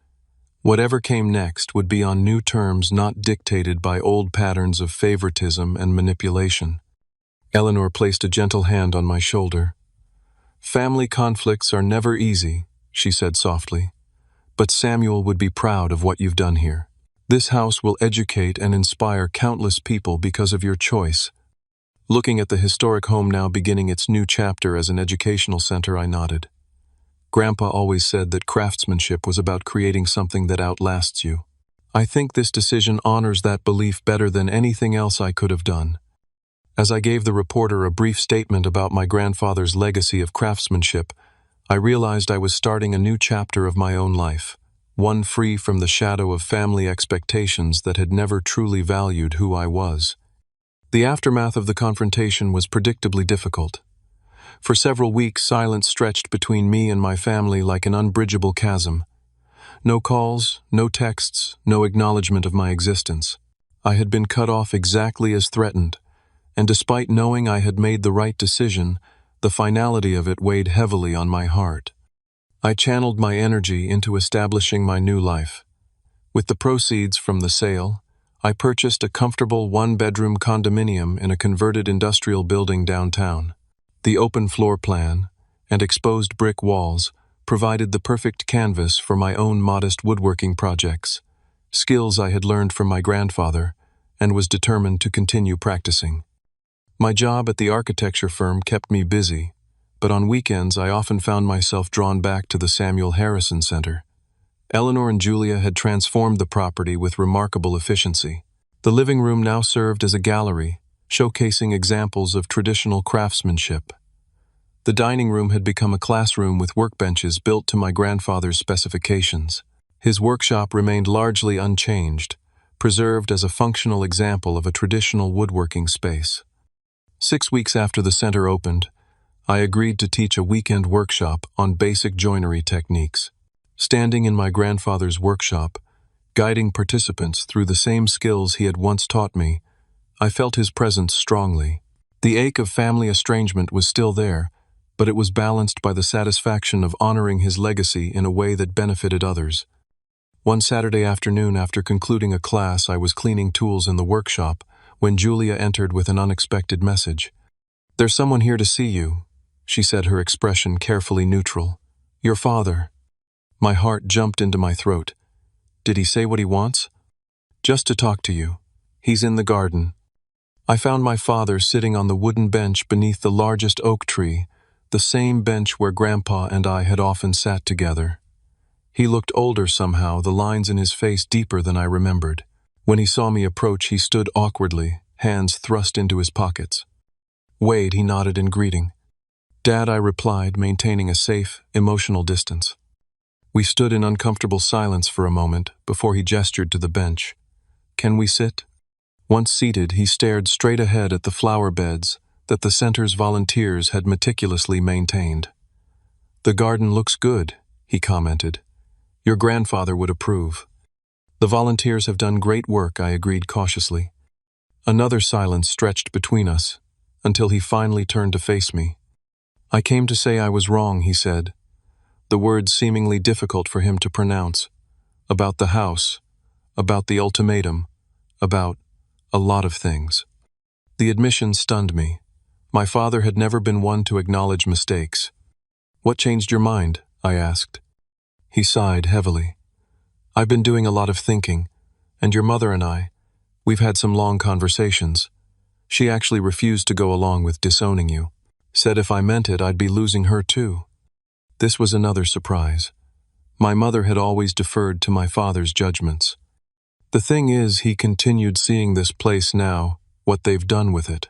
Whatever came next would be on new terms, not dictated by old patterns of favoritism and manipulation. Eleanor placed a gentle hand on my shoulder. Family conflicts are never easy, she said softly, but Samuel would be proud of what you've done here. This house will educate and inspire countless people because of your choice. Looking at the historic home now beginning its new chapter as an educational center, I nodded. Grandpa always said that craftsmanship was about creating something that outlasts you. I think this decision honors that belief better than anything else I could have done. As I gave the reporter a brief statement about my grandfather's legacy of craftsmanship, I realized I was starting a new chapter of my own life, one free from the shadow of family expectations that had never truly valued who I was. The aftermath of the confrontation was predictably difficult. For several weeks, silence stretched between me and my family like an unbridgeable chasm. No calls, no texts, no acknowledgement of my existence. I had been cut off exactly as threatened, and despite knowing I had made the right decision, the finality of it weighed heavily on my heart. I channeled my energy into establishing my new life. With the proceeds from the sale, I purchased a comfortable one-bedroom condominium in a converted industrial building downtown. The open floor plan and exposed brick walls provided the perfect canvas for my own modest woodworking projects, skills I had learned from my grandfather and was determined to continue practicing. My job at the architecture firm kept me busy, but on weekends I often found myself drawn back to the Samuel Harrison Center. Eleanor and Julia had transformed the property with remarkable efficiency. The living room now served as a gallery, showcasing examples of traditional craftsmanship. The dining room had become a classroom with workbenches built to my grandfather's specifications. His workshop remained largely unchanged, preserved as a functional example of a traditional woodworking space. 6 weeks after the center opened, I agreed to teach a weekend workshop on basic joinery techniques. Standing in my grandfather's workshop, guiding participants through the same skills he had once taught me, I felt his presence strongly. The ache of family estrangement was still there, but it was balanced by the satisfaction of honoring his legacy in a way that benefited others. One Saturday afternoon, after concluding a class, I was cleaning tools in the workshop when Julia entered with an unexpected message. "There's someone here to see you," she said, her expression carefully neutral. "Your father." My heart jumped into my throat. "Did he say what he wants?" "Just to talk to you. He's in the garden." I found my father sitting on the wooden bench beneath the largest oak tree, the same bench where Grandpa and I had often sat together. He looked older somehow, the lines in his face deeper than I remembered. When he saw me approach, he stood awkwardly, hands thrust into his pockets. "Wade," he nodded in greeting. "Dad," I replied, maintaining a safe, emotional distance. We stood in uncomfortable silence for a moment before he gestured to the bench. "Can we sit?" Once seated, he stared straight ahead at the flower beds that the center's volunteers had meticulously maintained. "The garden looks good," he commented. "Your grandfather would approve." "The volunteers have done great work," I agreed cautiously. Another silence stretched between us, until he finally turned to face me. "I came to say I was wrong," he said, the words seemingly difficult for him to pronounce. "About the house, about the ultimatum, about a lot of things." The admission stunned me. My father had never been one to acknowledge mistakes. "What changed your mind?" I asked. He sighed heavily. "I've been doing a lot of thinking, and your mother and we've had some long conversations. She actually refused to go along with disowning you. Said if I meant it, I'd be losing her too." This was another surprise. My mother had always deferred to my father's judgments. "The thing is," he continued, "seeing this place now, what they've done with it.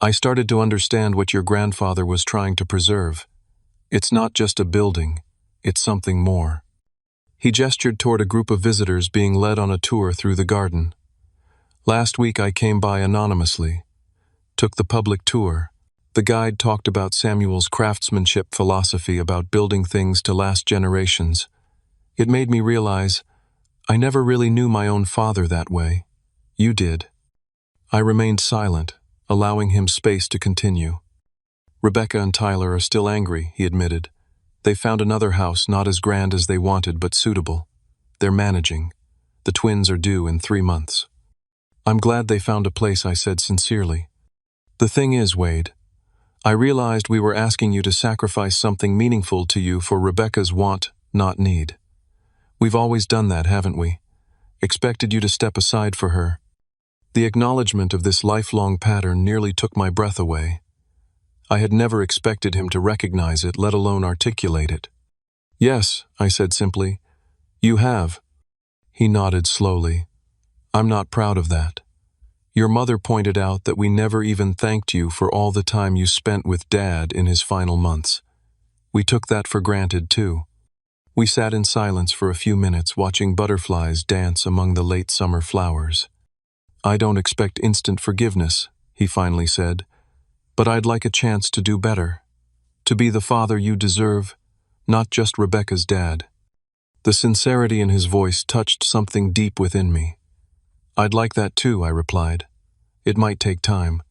I started to understand what your grandfather was trying to preserve. It's not just a building, it's something more." He gestured toward a group of visitors being led on a tour through the garden. "Last week I came by anonymously, took the public tour. The guide talked about Samuel's craftsmanship philosophy about building things to last generations. It made me realize I never really knew my own father that way. You did." I remained silent, allowing him space to continue. "Rebecca and Tyler are still angry," he admitted. "They found another house not as grand as they wanted but suitable. They're managing. The twins are due in 3 months." "I'm glad they found a place," I said sincerely. "The thing is, Wade, I realized we were asking you to sacrifice something meaningful to you for Rebecca's want, not need. We've always done that, haven't we? Expected you to step aside for her." The acknowledgement of this lifelong pattern nearly took my breath away. I had never expected him to recognize it, let alone articulate it. "Yes," I said simply. "You have." He nodded slowly. "I'm not proud of that. Your mother pointed out that we never even thanked you for all the time you spent with Dad in his final months. We took that for granted, too." We sat in silence for a few minutes, watching butterflies dance among the late summer flowers. "I don't expect instant forgiveness," he finally said, "but I'd like a chance to do better. To be the father you deserve, not just Rebecca's dad." The sincerity in his voice touched something deep within me. "I'd like that too," I replied. "It might take time."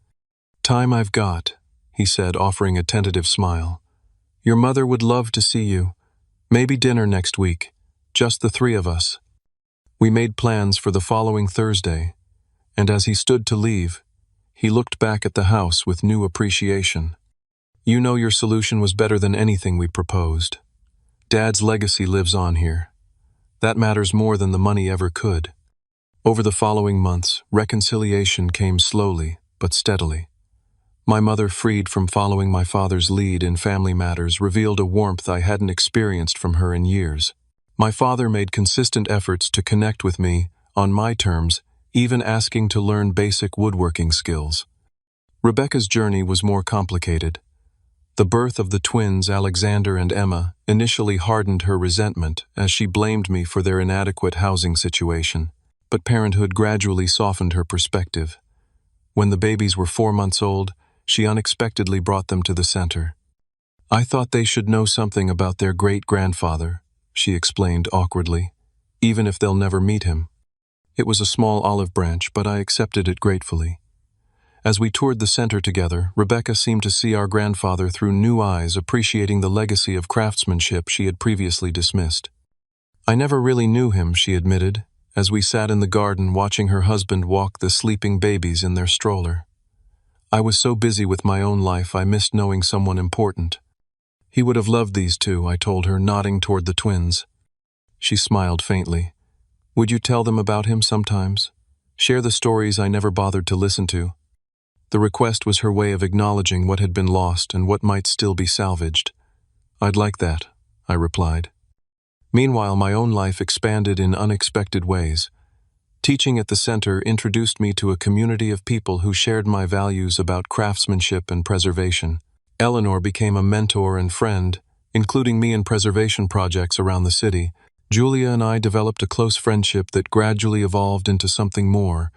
"Time I've got," he said, offering a tentative smile. "Your mother would love to see you. Maybe dinner next week, just the 3 of us." We made plans for the following Thursday, and as he stood to leave, he looked back at the house with new appreciation. "You know your solution was better than anything we proposed. Dad's legacy lives on here. That matters more than the money ever could." Over the following months, reconciliation came slowly but steadily. My mother, freed from following my father's lead in family matters, revealed a warmth I hadn't experienced from her in years. My father made consistent efforts to connect with me on my terms, even asking to learn basic woodworking skills. Rebecca's journey was more complicated. The birth of the twins, Alexander and Emma, initially hardened her resentment as she blamed me for their inadequate housing situation. But parenthood gradually softened her perspective. When the babies were 4 months old, she unexpectedly brought them to the center. "I thought they should know something about their great-grandfather," she explained awkwardly, "even if they'll never meet him." It was a small olive branch, but I accepted it gratefully. As we toured the center together, Rebecca seemed to see our grandfather through new eyes, appreciating the legacy of craftsmanship she had previously dismissed. "I never really knew him," she admitted, as we sat in the garden watching her husband walk the sleeping babies in their stroller. "I was so busy with my own life I missed knowing someone important." "He would have loved these two," I told her, nodding toward the twins. She smiled faintly. "Would you tell them about him sometimes? Share the stories I never bothered to listen to?" The request was her way of acknowledging what had been lost and what might still be salvaged. "I'd like that," I replied. Meanwhile, my own life expanded in unexpected ways. Teaching at the center introduced me to a community of people who shared my values about craftsmanship and preservation. Eleanor became a mentor and friend, including me in preservation projects around the city. Julia and I developed a close friendship that gradually evolved into something more,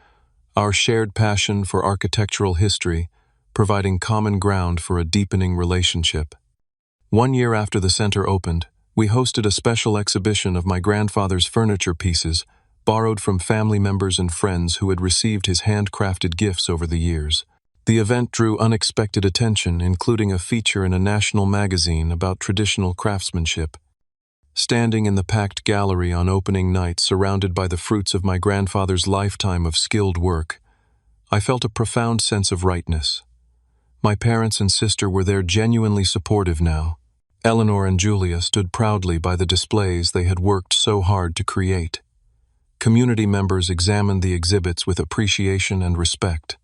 our shared passion for architectural history, providing common ground for a deepening relationship. 1 year after the center opened, we hosted a special exhibition of my grandfather's furniture pieces, borrowed from family members and friends who had received his handcrafted gifts over the years. The event drew unexpected attention, including a feature in a national magazine about traditional craftsmanship. Standing in the packed gallery on opening night, surrounded by the fruits of my grandfather's lifetime of skilled work, I felt a profound sense of rightness. My parents and sister were there, genuinely supportive now. Eleanor and Julia stood proudly by the displays they had worked so hard to create. Community members examined the exhibits with appreciation and respect.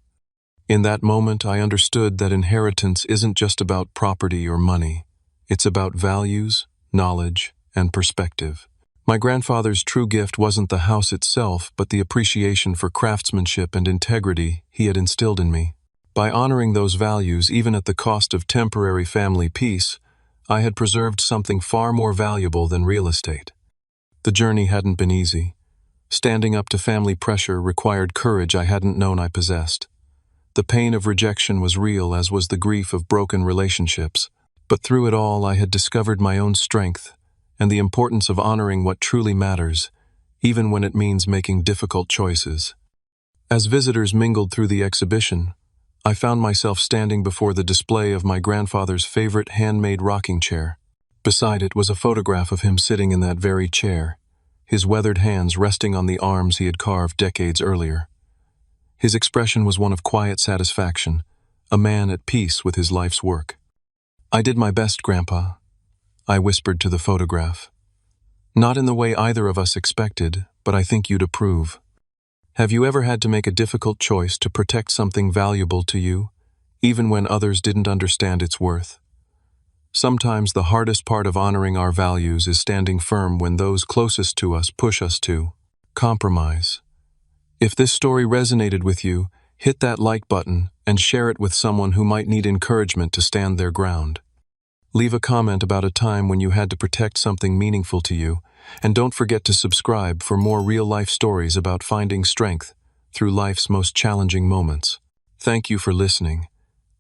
In that moment, I understood that inheritance isn't just about property or money. It's about values, knowledge, and perspective. My grandfather's true gift wasn't the house itself, but the appreciation for craftsmanship and integrity he had instilled in me. By honoring those values, even at the cost of temporary family peace, I had preserved something far more valuable than real estate. The journey hadn't been easy. Standing up to family pressure required courage I hadn't known I possessed. The pain of rejection was real, as was the grief of broken relationships. But through it all, I had discovered my own strength and the importance of honoring what truly matters, even when it means making difficult choices. As visitors mingled through the exhibition, I found myself standing before the display of my grandfather's favorite handmade rocking chair. Beside it was a photograph of him sitting in that very chair, his weathered hands resting on the arms he had carved decades earlier. His expression was one of quiet satisfaction, a man at peace with his life's work. "I did my best, Grandpa," I whispered to the photograph. "Not in the way either of us expected, but I think you'd approve." Have you ever had to make a difficult choice to protect something valuable to you, even when others didn't understand its worth? Sometimes the hardest part of honoring our values is standing firm when those closest to us push us to compromise. If this story resonated with you, hit that like button and share it with someone who might need encouragement to stand their ground. Leave a comment about a time when you had to protect something meaningful to you, and don't forget to subscribe for more real-life stories about finding strength through life's most challenging moments. Thank you for listening,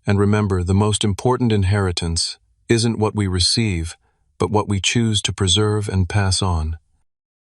and remember, the most important inheritance isn't what we receive, but what we choose to preserve and pass on.